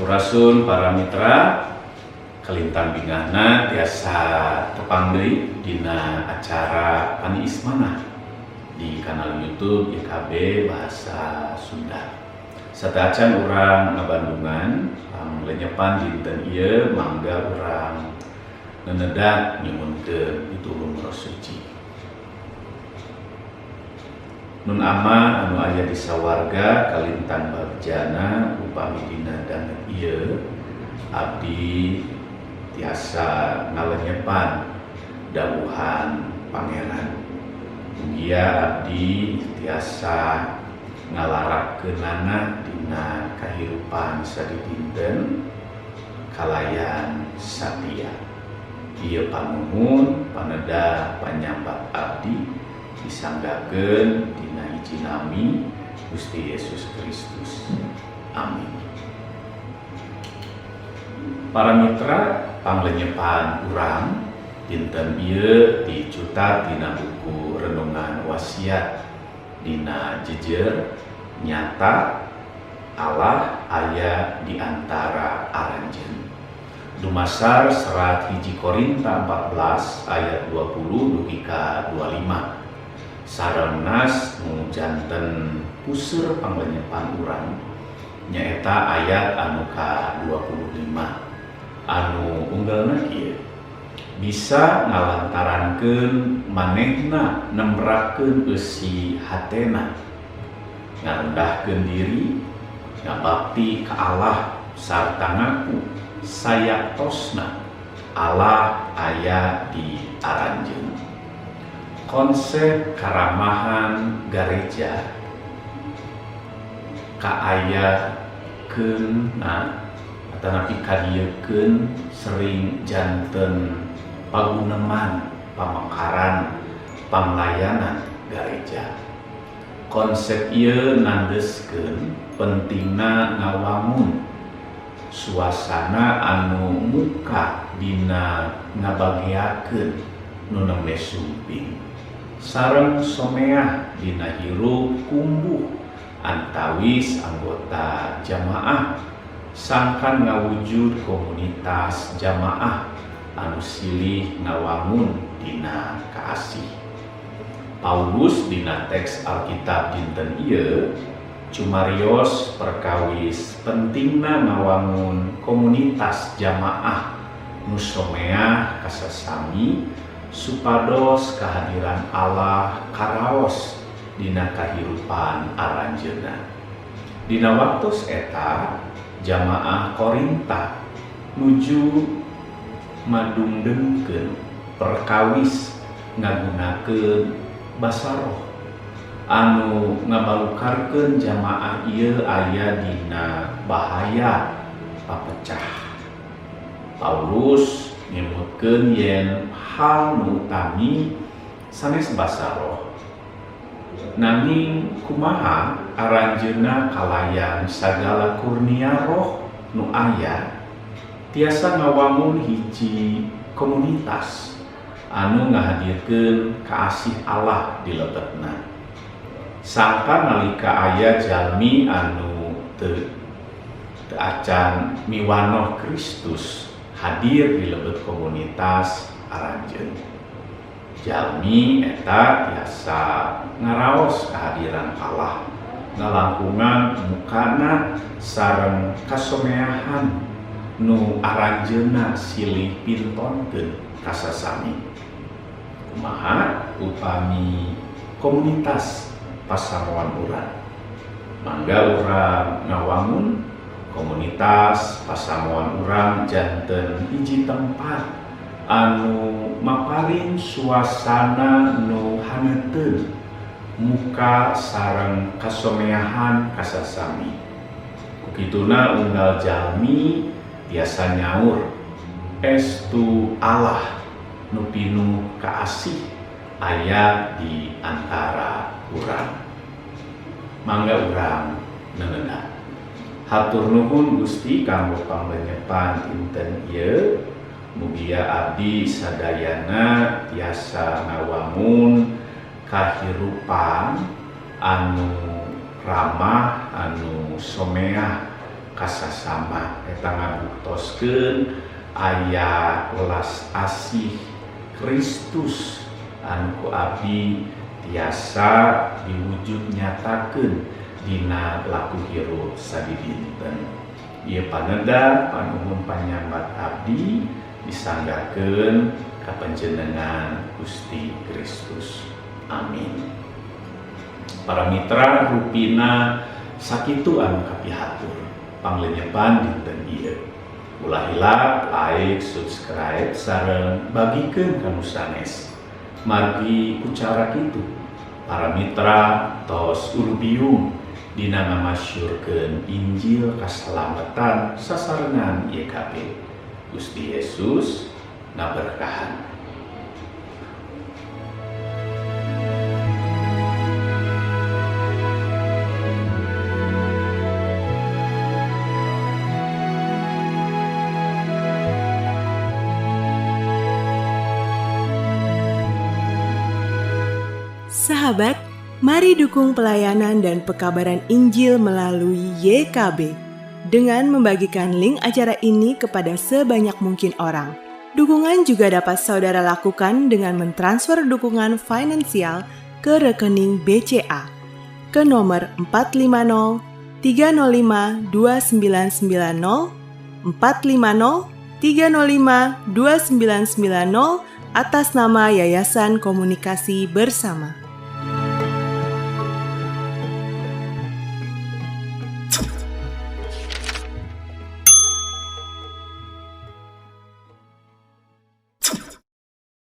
Sampurasun para mitra kalintang bingahna tiasa tepang deui dina acara Pani Ismana di kanal YouTube YKB Bahasa Sunda. Satacan urang ngabandungan panglenyepan dinten ieu mangga urang nenedak nyumunkeun pitulung Roh Suci. Nun ama anu aya di sawarga kalintang bagjana upami dina dangu ieu abdi tiasa ngalenyepan dawuhan Pangeran. Mugia abdi tiasa ngalarakkeunana dina kahirupan sadidinten kalayan satia. Ieu panuhun paneda panyambat abdi disanggakeun dina hiji nami Gusti Yesus Kristus. Amin. Para mitra panglenyepan urang dinten ieu dicutat dina buku renungan wasiat dina jejer nyata Allah aya di antara aranjeun. Dumasar serat hiji Korinta 14 ayat 20 dugi ka 25. Sarengnas nu janten puseur panglenyepan urang nyaeta ayat anu ka 25 anu unggalna kieu bisa ngalantarankeun manehna nembrakeun eusi hatena ngarendahkeun diri ngabakti ka Allah sarta ngaku sayaktosna Allah aya di aranjeun. Konsep karamahan gareja kaayakeunna atanapi kadiekeun sering janten paguneman pamekaran panglayanan gareja. Konsep ieu nandeskeun pentingna ngawangun suasana anu muka dina ngabagiakeun nu nembe sumping sareng someah dina hirup kumbuh antawis anggota jamaah sangkan ngawujud komunitas jamaah anu silih ngawangun dina kaasih. Paulus dina teks Alkitab dinten ieu cumarios perkawis pentingna ngawangun komunitas jamaah nu someah kasasami supados kehadiran Allah karaos dina kahirupan aranjeunna. Dina waktos eta jamaah Korinta nuju madungdengkeun perkawis ngagunakeun basa roh anu ngabalukarkeun jamaah ieu aya dina bahaya papecah. Paulus nyebutkeun yen hal nu utami sanes basa roh. Nanging kumaha aranjeunna kalayan sagala kurnia roh nu aya tiasa ngawangun hiji komunitas anu ngahadirkeun kaasih Allah di lebetna. Sangka nalika aya jalmi anu teu acan miwanoh Kristus hadir di lebet komunitas aranjeun. Jalmi eta tiasa ngaraos kehadiran Allah ngalangkungan mukana sareng kasomeahan nu aranjeunna silih pintonkeun kasasami. Kumaha upami komunitas pasamuan urang. Mangga urang ngawangun komunitas pasamuan urang janten hiji tempat anu maparin suasana nu haneuteun muka sareng kasomeahan kasasami. Kukituna unggal jalmi tiasa nyaur estu Allah nu pinuh kaasih aya di antara urang. Mangga urang neuneuh. Hatur nuhun Gusti kanggo panglenyepan dinten ieu. Mugia abdi sadayana tiasa ngawangun kahirupan anu ramah anu someah kasasama eta ngabuktoskeun aya welas asih Kristus anu ku abdi tiasa diwujud nyatakeun dina laku hirup sadidinten. Ieu paneda panuhun panyambat abdi disanggakeun ka panjenengan Gusti Kristus. Amin. Para mitra rupina sakitu anu kapihatur panglenyepan dinten ieu. Ulah hilap like, subscribe sareng bagikeun ka nu sanes. Margi ucara kitu para mitra tos urbiung dina ngamasyurkeun Injil kasalamatan sasarengan ieu kabeh. Gusti Yesus ngaberkahan. Sahabat, mari dukung pelayanan dan pekabaran Injil melalui YKB dengan membagikan link acara ini kepada sebanyak mungkin orang. Dukungan juga dapat saudara lakukan dengan mentransfer dukungan finansial ke rekening BCA ke nomor 450 305 2990 450 305 2990 atas nama Yayasan Komunikasi Bersama.